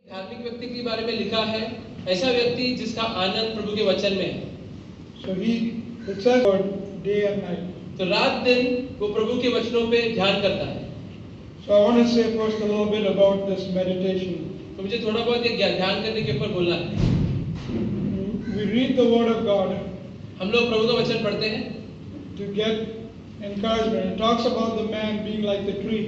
धार्मिक व्यक्ति के बारे में लिखा है, ऐसा व्यक्ति जिसका आनंद प्रभु के वचन में है। So he says day and night. तो रात दिन वो प्रभु के वचनों पे ध्यान करता है। So I want to say first a little bit about this meditation. तो मुझे थोड़ा बहुत ये ध्यान करने के ऊपर बोलना है। We read the Word of God. हम लोग प्रभु का वचन पढ़ते हैं to get encouragement. It talks about the man being like the tree.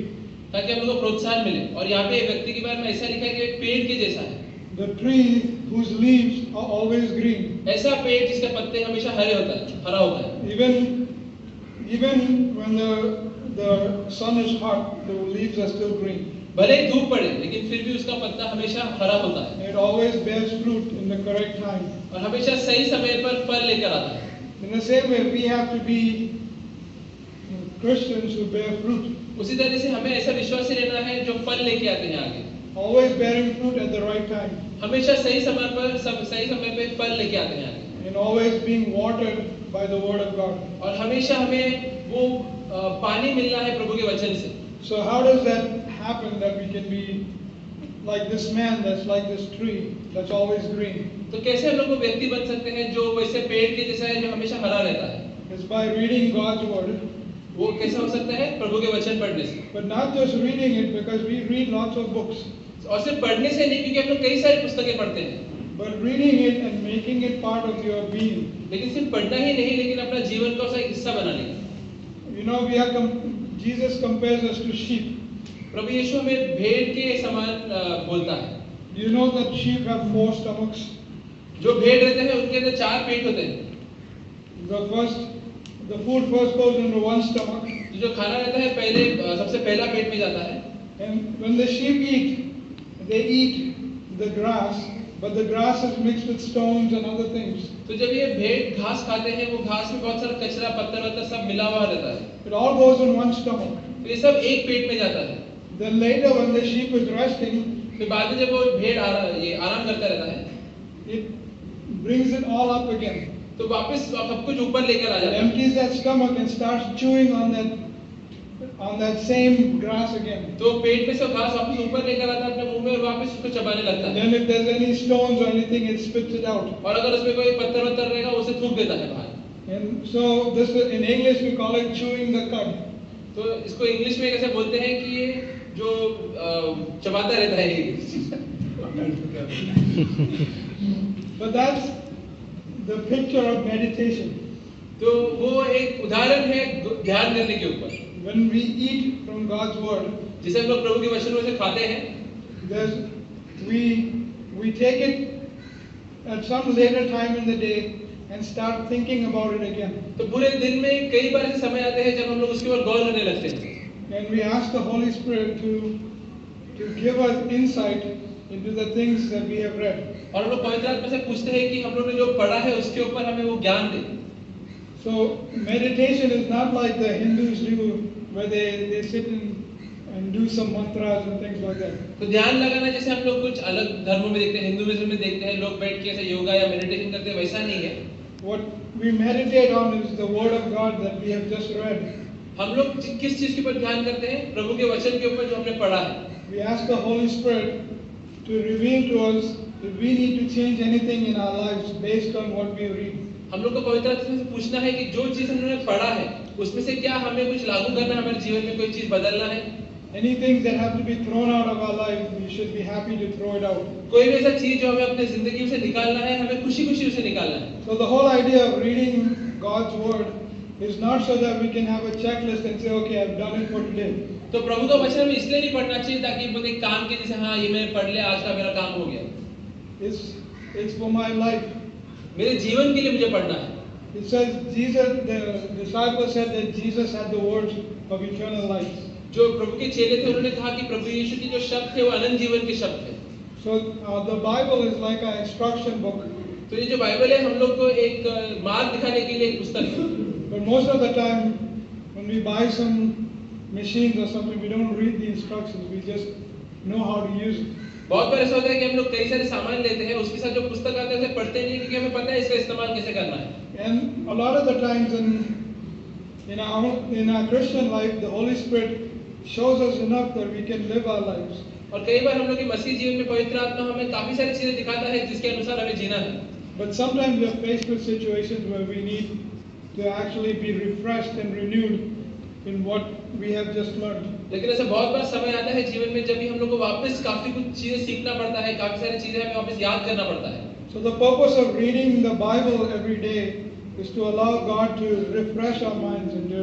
ताकि हम लोग को प्रोत्साहन मिले। और यहाँ पे एक व्यक्ति के बारे में ऐसा लिखा है कि एक पेड़ के जैसा है। The tree whose leaves are always green. ऐसा पेड़ जिसके पत्ते हमेशा हरा होता है। Even when the sun is hot, the leaves are still green. भले ही धूप पड़े, लेकिन फिर भी उसका पत्ता हमेशा हरा होता है। It always bears fruit in the correct time. और हमेशा सही समय पर फल लेकर आता है। In the same way, we have to be Christians who bear fruit. उसी तरह से हमें ऐसा विश्वासी रहना है जो फल लेके आते हैं आगे। Always bearing fruit at the right time. हमेशा सही समय पे फल लेके आते हैं आगे। And always being watered by the Word of God. और हमेशा हमें वो पानी मिलना है प्रभु के वचन से। So how does that happen that we can be like this man that's like this tree that's always green? तो कैसे हम लोग वो व्यक्ति बन सकते हैं जो वैसे पेड़ के जैसा है जो हमेशा हरा रहता है? It's by reading God's Word. वो कैसे हो सकता है? प्रभु के वचन पढ़ने से। But not just reading it, because we read lots of books. और सिर्फ पढ़ने से नहीं, क्योंकि हम लोग कई सारी पुस्तकें पढ़ते हैं। But reading it and making it part of your being. लेकिन सिर्फ पढ़ना ही नहीं, लेकिन अपना जीवन का उसका एक हिस्सा बनाने का। You know, Jesus compares us to sheep. प्रभु यीशु हमें भेड़ के समान बोलता है। Do you know that sheep have 4 stomachs? जो भेड़ रहते हैं उनके अंदर 4 पेट होते हैं। The food first goes into one stomach. जो खाना रहता है पहले सबसे पहला पेट में जाता है। And when the sheep eat, they eat the grass, but the grass is mixed with stones and other things. तो जब ये भेड़ घास खाते हैं, वो घास में बहुत सारा कचरा, पत्थर सब मिला हुआ रहता है। It all goes in one stomach. तो ये सब एक पेट में जाता है। Then later when the sheep is resting, फिर बाद में जब वो भेड़ आराम करता रहता है, it brings it all up again. तो वापस सब कुछ ऊपर लेकर आ जाता है। Empties that stomach and starts chewing on that same grass again. तो पेट में से घास वापस ऊपर लेकर आता है अपने मुंह में और वापस उसको चबाने लगता है। Then if there's any stones or anything, it spits it out. और अगर उसमें कोई पत्थर रहेगा, उसे थूक देता है बाहर। And so this in English we call it chewing the cud. तो इसको इंग्लिश में कैसे बोलते हैं कि ये जो चबाता रहता है। But that's the picture of meditation. तो वो एक उदाहरण है ध्यान करने के ऊपर। When we eat from God's word, जिसे हम लोग प्रभु के वचन में से खाते हैं, we take it at some later time in the day and start thinking about it again. तो पूरे दिन में कई बार ऐसे समय आते हैं जब हम लोग उसके ऊपर गौर करने लगते हैं। And we ask the Holy Spirit to give us insight into the things that we have read. और हम लोग पवित्र आत्मा से पूछते हैं कि हम लोग ने जो पढ़ा है उसके ऊपर हमें वो ज्ञान दे। So meditation is not like the Hindus do, where they sit and do some mantras and things like that. तो ध्यान लगाना जैसे हम लोग कुछ अलग धर्मों में देखते हैं, हिंदुइज्म में देखते हैं, लोग बैठ के ऐसे योगा या मेडिटेशन करते हैं, वैसा नहीं है। What we meditate on is the Word of God that we have just read. हम लोग किस चीज के ऊपर ध्यान करते हैं? प्रभु के वचन के ऊपर जो हमने पढ़ा है। We ask the Holy Spirit to reveal to us if we need to change anything in our lives based on what we read. हम लोग को पवित्र आत्मा से पूछना है कि जो चीज हमने पढ़ा है उसमें से क्या हमें कुछ लागू करना है, हमारे जीवन में कोई चीज बदलना है। Anything that have to be thrown out of our life, we should be happy to throw it out. कोई भी ऐसा चीज जो हमें अपने जिंदगी से निकालना है, हमें खुशी-खुशी उसे निकालना है। So the whole idea of reading God's word is not so that we can have a checklist and say, okay, I've done it for today. तो प्रभु का वचन हमें इसलिए नहीं पढ़ना चाहिए ताकि वो एक काम के जैसे हाँ ये मैंने पढ़ लिया, आज का मेरा काम हो गया। It's for my life. मेरे जीवन के लिए मुझे पढ़ना है। It says the disciples said that Jesus had the words of eternal life. जो प्रभु के चेले थे उन्होंने कहा कि प्रभु यीशु के जो शब्द थे वो अनंत जीवन के शब्द थे। So the Bible is like an instruction book. तो ये जो बाइबल है हम लोग को एक मार्ग दिखाने के लिए एक पुस्तक है। But most of the time when we buy some machines or something, we don't read the instructions. We just know how to use it. बहुत बार ऐसा होता है कि हम लोग कई सारे सामान लेते हैं, उसके साथ जो पुस्तक आता है उसे पढ़ते नहीं क्योंकि हमें पता है इसका इस्तेमाल कैसे करना है। And a lot of the times in our Christian life, the Holy Spirit shows us enough that we can live our lives. और कई बार हम लोग के मसीह जीवन में पवित्र आत्मा हमें काफी सारी चीजें दिखाता है जिसके अनुसार हमें जीना है। But sometimes we are faced with situations where we need to actually be refreshed and renewed in what we have just learned. लेकिन ऐसा बहुत बार समय आता है जीवन में जब भी हम लोग को वापस काफी कुछ चीजें सीखना पड़ता है, काफी सारी चीजें हमें वापस याद करना पड़ता है। So the purpose of reading the Bible every day is to allow God to refresh our minds and to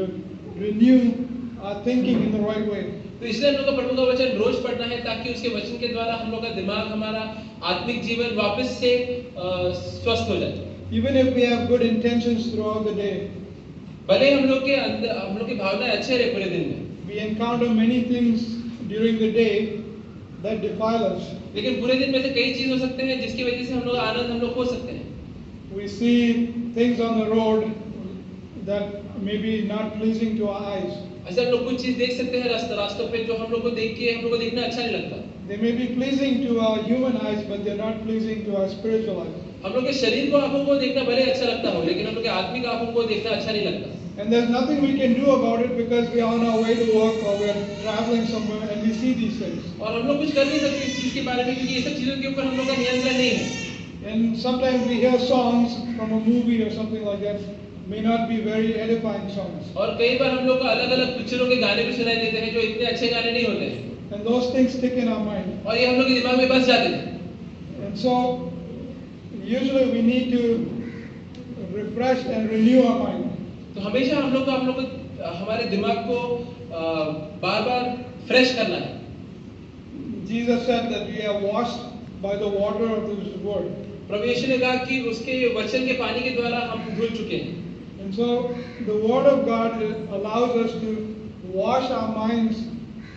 renew our thinking in the right way. तो इसलिए हम लोग का प्रभु का वचन रोज पढ़ना है ताकि उसके वचन के द्वारा हम लोग का दिमाग, हमारा आत्मिक जीवन वापस से स्वस्थ हो जाए। Even if we have good intentions throughout the day, भले हम लोग के अंदर हम लोग की भावनाएं अच्छे रहे पूरे दिन में, we encounter many things during the day that defile us. लेकिन पूरे दिन में से कई चीज हो सकते हैं जिसकी वजह से हम लोग आनंद हम लोग खो सकते हैं। We see things on the road that may be not pleasing to our eyes. ऐसे हम लोग कुछ चीज देख सकते हैं रास्तों पे जो हम लोग को देख के हम लोग को देखना अच्छा नहीं लगता। They may be pleasing to our human eyes, but they're not pleasing to our spiritual eyes. हम लोग के शरीर को आंखों को देखना भले अच्छा लगता हो, लेकिन हम लोग के आत्मिक आंखों को देखना अच्छा नहीं लगता। And there's nothing we can do about it because we are on our way to work or we're traveling somewhere and we see these things. और हम लोग कुछ कर नहीं सकते इस चीज के बारे में क्योंकि ये सब चीजों के ऊपर हम लोग का नियंत्रण नहीं है। And sometimes we hear songs from a movie or something like that, may not be very edifying songs. और कई बार हम लोग को अलग-अलग पिक्चरों के गाने भी सुनाई देते हैं जो इतने अच्छे गाने नहीं होते हैं। And those things stick in our mind. और ये हम लोग के दिमाग में बस जाते हैं। And so usually we need to refresh and renew our mind. तो हमेशा हम लोग को हमारे दिमाग को बार-बार फ्रेश करना है। Jesus said that we are washed by the water of His word. प्रभु यीशु ने कहा कि उसके वचन के पानी के द्वारा हम धुल चुके हैं। And so the word of God allows us to wash our minds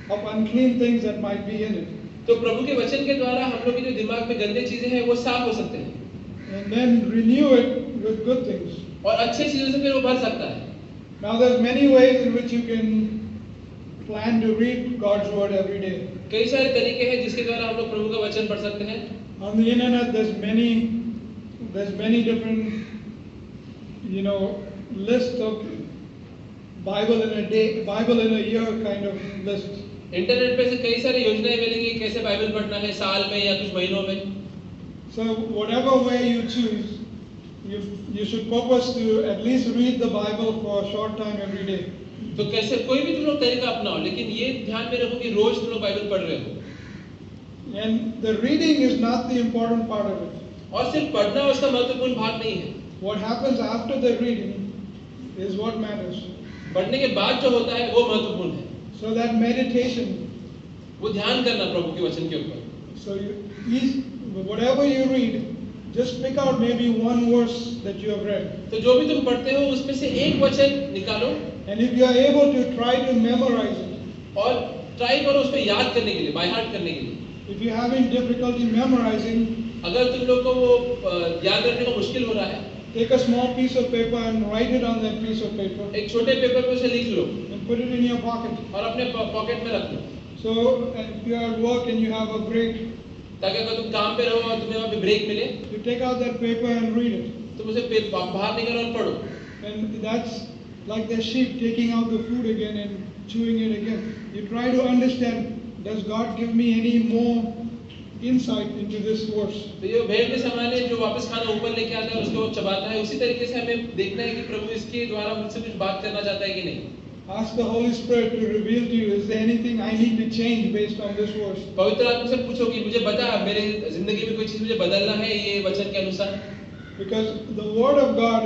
of unclean things that might be in it. तो प्रभु के वचन के द्वारा हम लोग की जो दिमाग में गंदे चीजें हैं वो साफ हो सकते हैं। And then renew it with good things. और अच्छे चीजों से फिर वो भर सकता है। Now there's many ways in which you can plan to read God's word every day. कई सारे तरीके हैं जिसके द्वारा हम लोग प्रभु का वचन पढ़ सकते हैं। On the internet there's many different lists of Bible in a day, Bible in a year kind of lists. Internet पे से कई सारी योजनाएं मिलेंगी कैसे बाइबल पढ़ना है साल में या कुछ महीनों में। So whatever way you choose, you should purpose to at least read the Bible for a short time every day. तो कैसे कोई भी तुम लोग तरीका अपनाओ, लेकिन ये ध्यान में रखो कि रोज तुम लोग बाइबल पढ़ रहे हो। And the reading is not the important part of it. और सिर्फ पढ़ना उसका महत्वपूर्ण भाग नहीं है। What happens after the reading is what matters. पढ़ने के बाद जो होता है वो महत्वपूर्ण है। So that meditation, वो ध्यान करना प्रभु के वचन के ऊपर। so whatever you read, just pick out maybe one verse that you have read. तो जो भी तुम पढ़ते हो उसमें से एक वचन निकालो And if you are able to try to memorize it, और ट्राई करो उसको याद करने के लिए, बाय हार्ट करने के लिए। if you're having difficulty memorizing, अगर तुम लोग को वो याद रखने को मुश्किल हो रहा है, take a small piece of paper and write it on that piece of paper एक छोटे पेपर पे उसे लिख लो and put it in your pocket. और अपने पॉकेट में रख लो। So if you are at work and you have a break, ताकि अगर तुम काम पे रहो और तुम्हें वहाँ पे ब्रेक मिले, you take out that paper and read it. तुम उसे बाहर निकलो और पढ़ो। And that's like the sheep taking out the food again and chewing it again. You try to understand, does God give me any more insight into this verse? तो ये भेड़ के समान है जो वापस खाना ऊपर लेके आता है और उसको वो चबाता है। उसी तरीके से हमें देखना है कि प्रभु इसके द्वारा मुझसे कुछ बात करना चाहता है कि नहीं। Ask the Holy Spirit to reveal to you, is there anything I need to change based on this verse? पवित्र आत्मा से पूछो कि मुझे बता मेरे जिंदगी में कोई चीज मुझे बदलना है ये वचन के अनुसार। Because the word of God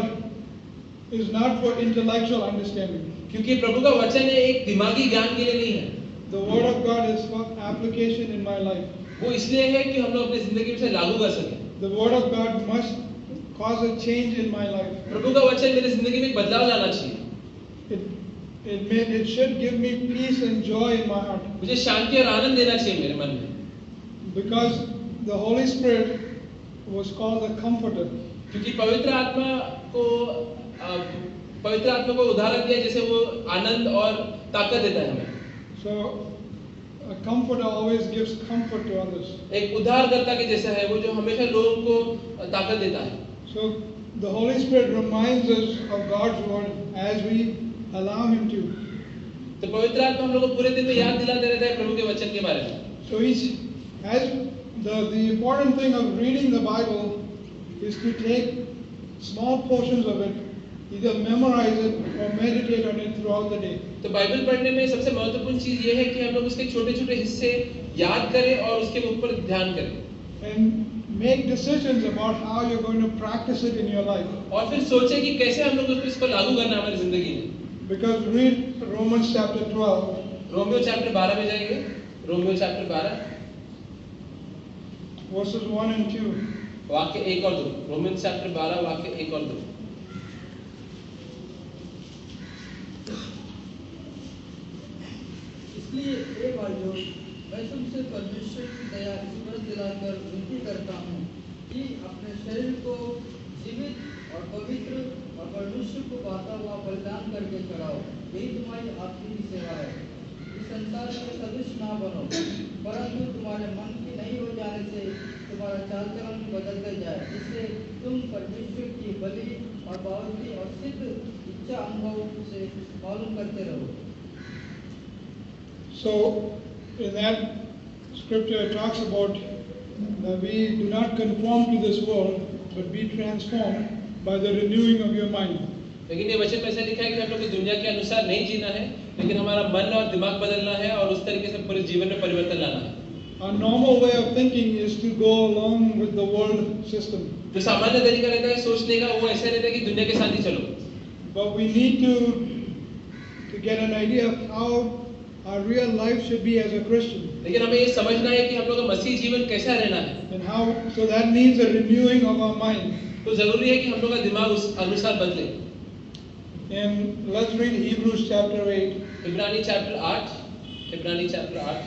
is not for intellectual understanding. क्योंकि प्रभु का वचन है एक दिमागी ज्ञान के लिए नहीं है। The word of God is for application in my life. वो इसलिए है कि हम लोग अपनी जिंदगी में से लागू कर सकें। The word of God must cause a change in my life. प्रभु का वचन मेरी जिंदगी में एक बदलाव लाना चाहिए। It should give me peace and joy in my heart. मुझे शांति और आनंद देना चाहिए मेरे मन में। Because the Holy Spirit was called the Comforter. क्योंकि पवित्र आत्मा को उदाहरण दिया जैसे वो आनंद और ताकत देता है हमें। So a comforter always gives comfort to others. एक उद्धारकर्ता के जैसा है वो जो हमेशा लोगों को ताकत देता है। So the Holy Spirit reminds us of God's word as we allow Him to. तो पवित्र आत्मा हम लोगों को पूरे दिन में याद दिलाते रहता है प्रभु के वचन के बारे में। So the important thing of reading the Bible is to take small portions of it, either memorize it or meditate on it throughout the day. तो बाइबल पढ़ने में सबसे महत्वपूर्ण चीज ये है कि हम लोग उसके छोटे-छोटे हिस्से याद करें और उसके ऊपर ध्यान करें. And make decisions about how you're going to practice it in your life. और फिर सोचें कि कैसे हम लोग इसको लागू करना है हमारी जिंदगी में. Because read Romans chapter 12. Romeo chapter 12 में जाएंगे. Romeo chapter 12 verses 1 and 2. वाक्य 1 और 2. रोमियो चैप्टर 12 वाक्य 1 और 2. इसलिए हे भाइयों, मैं तुमसे परमेश्वर की दया स्मरण दिलाकर विनती करता हूँ कि अपने शरीर को जीवित और पवित्र और परमेश्वर को भाता हुआ बलिदान करके चढ़ाओ, यही तुम्हारी आत्मिक सेवा है. इस संसार के सदृश ना बनो, परंतु तुम्हारे मन की नहीं हो जाने से तुम्हारा चाल चलन बदलते जाए, जिससे तुम परमेश्वर की बलि और बावजूद और सिद्ध इच्छा अनुभव से मालूम करते रहो. So, in that scripture it talks about that we do not conform to this world, but be transformed by the renewing of your mind. लेकिन ये वचन में ऐसा लिखा है कि हम लोग दुनिया के अनुसार नहीं जीना है, लेकिन हमारा मन और दिमाग बदलना है और उस तरीके से पूरे जीवन में परिवर्तन लाना है. Our normal way of thinking is to go along with the world system. जो सामान्य तरीका रहता है सोचने का, वो ऐसा रहता है कि दुनिया के साथ ही चलो. But we need to get an idea of how our real life should be as a Christian. लेकिन हमें ये समझना है कि हम लोग का मसीह जीवन कैसा रहना है. And how, so that means a renewing of our mind. तो जरूरी है कि हम लोग का दिमाग उस अनुसार बदले. And let's read Hebrews chapter 8. इब्रानी चैप्टर 8. इब्रानी चैप्टर 8.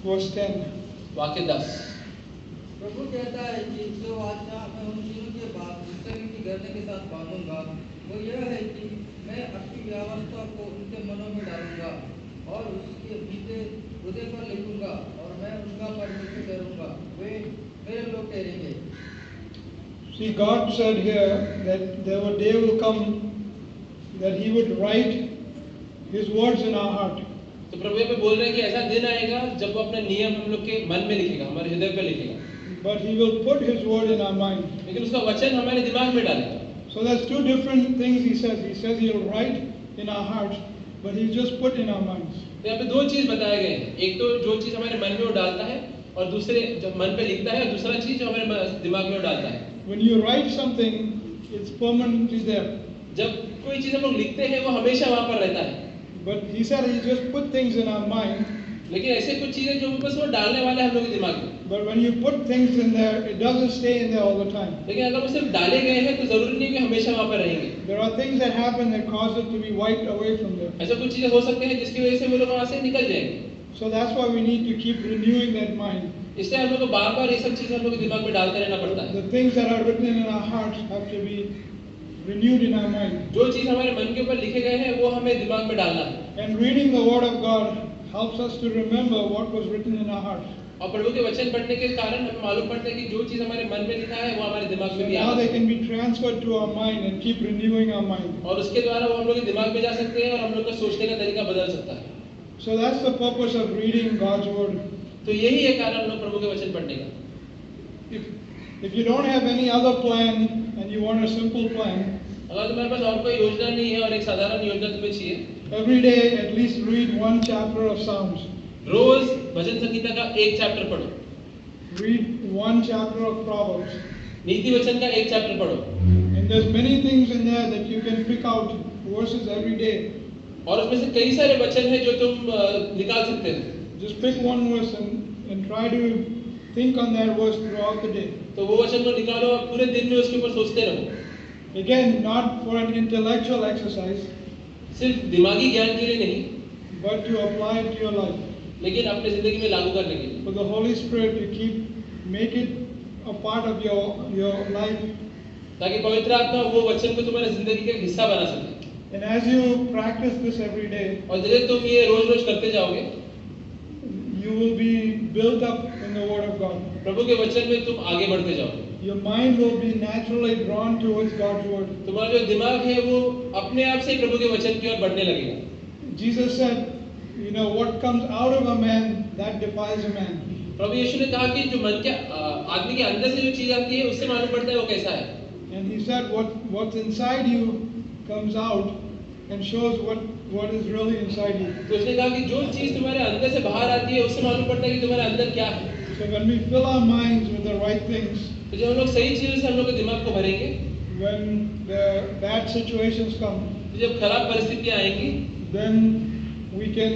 Verse 10. वाक्य 10. प्रभु कहता है कि जो आज्ञा मैं उन तीनों के बाद पुस्तक की गर्दन के साथ बांधूंगा, वो यह है कि मैं अपनी व्यवस्था को उनके मनों में डालूंगा और उसके बीते हृदय पर लिखूंगा और मैं उनका परमेश्वर ठहरूंगा, वे मेरे लोग ठहरेंगे. See, God said here that a day will come that He would write His words in our heart. तो प्रभु ये बोल रहे हैं कि ऐसा दिन आएगा जब वो अपने नियम हम लोग के मन में लिखेगा, हमारे हृदय पे लिखेगा. But He will put His word in our mind. लेकिन उसका वचन हमारे दिमाग में डालेगा. So there's two different things He says. He says He'll write in our hearts, but He'll just put in our minds. तो यहाँ पे दो चीज बताए गए हैं. एक तो जो चीज हमारे मन में वो डालता है, और दूसरे जब मन पे लिखता है, और दूसरा चीज जो हमारे दिमाग में वो डालता है. When you write something, it's permanently there. जब कोई चीज हम लोग लिखते हैं वो हमेशा वहां पर रहता है. But He said He just put things in our mind. लेकिन ऐसे कुछ चीजें जो बस वो डालने वाले हैं हम लोग के दिमाग में. But when you put things in there, it doesn't stay in there all the time. लेकिन अगर वो सिर्फ डाले गए हैं तो जरूरी नहीं कि हमेशा वहां पर रहेंगे. There are things that happen that cause it to be wiped away from there. ऐसा कुछ चीजें हो सकते हैं जिसकी वजह से वो लोग वहां से निकल जाएंगे. So that's why we need to keep renewing that mind. इसलिए हम लोग को बार-बार ये सब चीजें हम लोग के दिमाग में डालते रहना पड़ता है. The things that are written in our hearts have to be renewed in our mind. जो चीज हमारे मन के ऊपर लिखे गए हैं वो हमें दिमाग में डालना है. And reading the Word of God helps us to remember what was written in our hearts. और प्रभु के वचन पढ़ने के कारण हमें मालूम पड़ता है कि जो चीज हमारे मन में लिखा है वो हमारे दिमाग So में भी now आता they है. can be transferred to our mind and keep renewing our mind. और उसके द्वारा वो हम लोग के दिमाग में जा सकते हैं और हम लोग का सोचने का तरीका बदल सकता है. So that's the purpose of reading God's Word. तो यही है कारण हम लोग प्रभु के वचन पढ़ने का. If you don't have any other plan and you want a simple plan, अगर तुम्हारे पास और कोई योजना नहीं है और एक साधारण योजना तुम्हें चाहिए, every day at least read one chapter of Psalms. रोज भजन संगीता का एक चैप्टर पढ़ो. Read one chapter of Proverbs. नीति वचन का एक चैप्टर पढ़ो. And there's many things in there that you can pick out verses every day. और उसमें से कई सारे वचन हैं जो तुम निकाल सकते हो. Just pick one verse and try to think on that verse throughout the day. तो वो वचन को निकालो और पूरे दिन में उसके ऊपर सोचते रहो. Again, not for an intellectual exercise, सिर्फ दिमागी ज्ञान के लिए नहीं, but to apply it to your life. लेकिन अपने जिंदगी में लागू करने के लिए. For the Holy Spirit to make it a part of your life. ताकि पवित्र आत्मा वो वचन को तुम्हारे जिंदगी का हिस्सा बना सके. And as you practice this every day, और जैसे तुम ये रोज-रोज करते जाओगे, you will be built up in the Word of God. प्रभु के वचन में तुम आगे बढ़ते जाओगे. your mind will be naturally drawn towards God's word. तुम्हारा जो दिमाग है वो अपने आप से ही प्रभु के वचन की ओर बढ़ने लगेगा। Jesus said, what comes out of a man, that defiles a man. प्रभु यीशु ने कहा कि जो मन के आदमी के अंदर से जो चीज आती है उससे मालूम पड़ता है वो कैसा है। And he said, what's inside you comes out and shows what is really inside you. तो उसने कहा कि जो चीज तुम्हारे अंदर से बाहर आती है उससे मालूम पड़ता है कि तुम्हारे अंदर क्या है। So when we fill our minds with the right things, तो जब हम लोग सही चीजों से हम लोग के दिमाग को भरेंगे, when the bad situations come, तो जब खराब परिस्थितियां आएंगी, then we can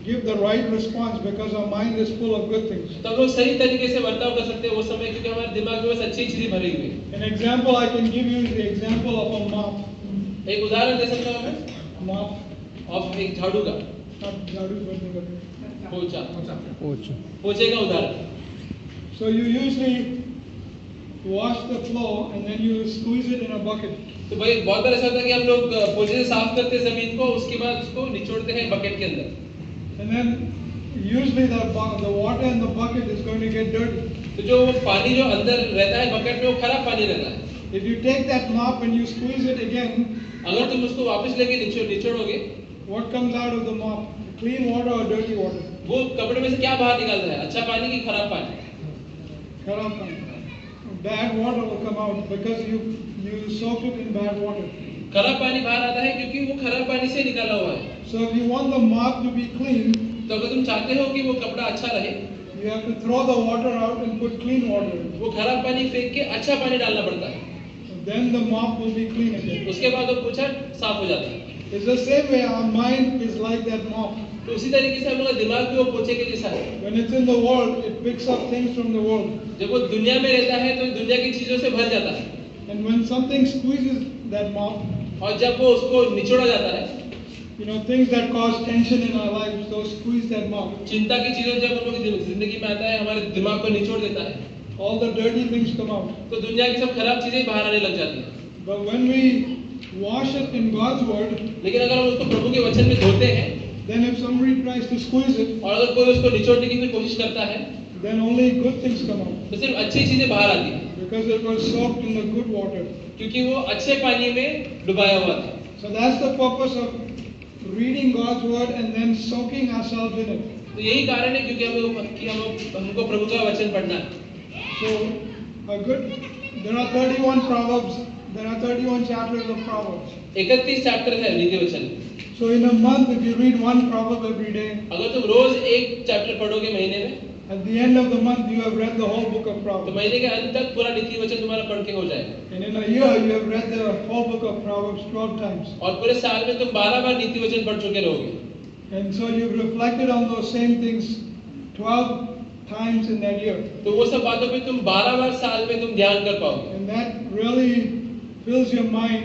give the right response because our mind is full of good things. तो हम लोग सही तरीके से बर्ताव कर सकते हैं वो समय, क्योंकि हमारे दिमाग में बस अच्छी चीजें भरी हुई है। An example I can give you is the example of a mop. एक उदाहरण दे सकता हूँ मैं Mop, ऑफ एक झाड़ू का, not झाड़ू बोलने का। पोछे का उदाहरण। So you usually wash the floor and then you squeeze it in a bucket. तो भाई बहुत बार ऐसा होता है कि हम लोग पोछे से साफ करते हैं जमीन को, उसके बाद उसको निचोड़ते हैं बकेट के अंदर। And then usually the water in the bucket is going to get dirty. तो जो पानी जो अंदर रहता है बकेट में वो खराब पानी रहता है। If you take that mop and you squeeze it again, अगर तुम उसको वापस लेके निचोड़ोगे, what comes out of the mop? Clean water or dirty water? वो कपड़े में से क्या बाहर निकलता है, अच्छा पानी की खराब पानी? खराब पानी. Bad water will come out because you soak it in bad water. खराब पानी बाहर आता है क्योंकि वो खराब पानी से निकाला हुआ है। So if you want the mop to be clean, तो अगर तुम चाहते हो कि वो कपड़ा अच्छा रहे, you have to throw the water out and put clean water in. वो खराब पानी फेंक के अच्छा पानी डालना पड़ता है। Then the mop will be clean again. उसके बाद वो पोछा साफ हो जाता है। It's the same way our mind is like that mop. तो उसी तरीके से हम लोग का दिमाग भी वो पोछे के जैसा है। When it's in the world, it picks up things from the world. जब वो दुनिया में रहता है तो दुनिया की चीजों से भर जाता है, And when something squeezes that mop, और जब वो उसको निचोड़ा जाता है, things that cause tension in our lives, those squeeze that mop. चिंता की चीजों जब हम लोग की जिंदगी में आता है, हमारे दिमाग को निचोड़ देता है, All the dirty things come out. तो दुनिया की सब खराब चीजें बाहर आने लग जाती हैं। But when we wash it in God's word, लेकिन अगर हम उसको प्रभु के वचन में धोते हैं, then if somebody tries to squeeze it, और अगर कोई उसको निचोड़ने की कोई कोशिश करता है, then only good things come out. तो सिर्फ अच्छी चीजें बाहर आती हैं, Because it was soaked in the good water. क्योंकि वो अच्छे पानी में डुबाया हुआ था। So that's the purpose of reading God's word and then soaking ourselves in it. तो यही कारण है क्योंकि हमको प्रभु का वचन पढ़ना है। So there are 31 proverbs. There are 31 chapters of Proverbs. 31 chapter है नीति वचन। So in a month, if you read one proverb every day, अगर तुम रोज एक चैप्टर पढ़ोगे महीने में, at the end of the month you have read the whole book of तो Proverbs. महीने के अंत तक पूरा नीति वचन तुम्हारा पढ़ के हो जाएगा। And in a year you have read the whole book of Proverbs 12 times. और पूरे साल में तुम 12 बार नीति वचन पढ़ चुके रहोगे। And so you've reflected on those same things 12 times in that year. तो वो सब बातों पे तुम 12 बार साल में तुम ध्यान कर पाओगे, And that really fills your mind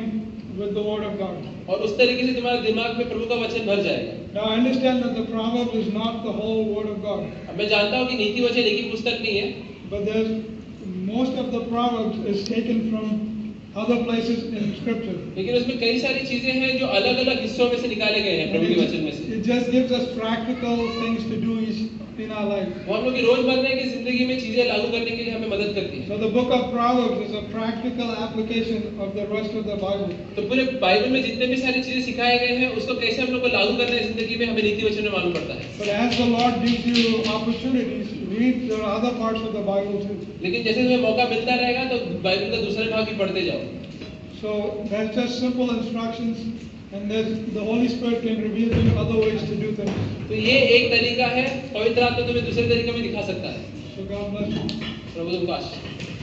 with the word of God. और उस तरीके से तुम्हारे दिमाग में प्रभु का वचन भर जाएगा। Now I understand that the proverb is not the whole word of God, अब मैं जानता हूँ कि नीति वचन एक ही पुस्तक नहीं है, but most of the proverbs is taken from other places in scripture. लेकिन उसमें कई सारी चीजें हैं जो अलग-अलग हिस्सों में से निकाले गए हैं प्रभु के वचन में से। It just gives us practical things to do in our life. वो हम लोग की रोजमर्रा की जिंदगी में चीजें लागू करने के लिए हमें मदद करती है। So the book of Proverbs is a practical application of the rest of the Bible. तो पूरे बाइबल में जितने भी सारी चीजें सिखाए गए हैं उसको कैसे हम लोग को लागू करना है जिंदगी में, हमें नीति वचन में मालूम पड़ता है। But as the Lord gives you opportunities, read the other parts of the Bible too. लेकिन जैसे तुम्हें मौका मिलता रहेगा तो बाइबल का दूसरे भाग भी पढ़ते जाओ। So that's just simple instructions, and the Holy Spirit can reveal to you other ways to do things. तो ये एक तरीका है, पवित्र आत्मा तुम्हें दूसरे तरीके में दिखा सकता है। So God bless you. प्रभु तुमको आशीष दे।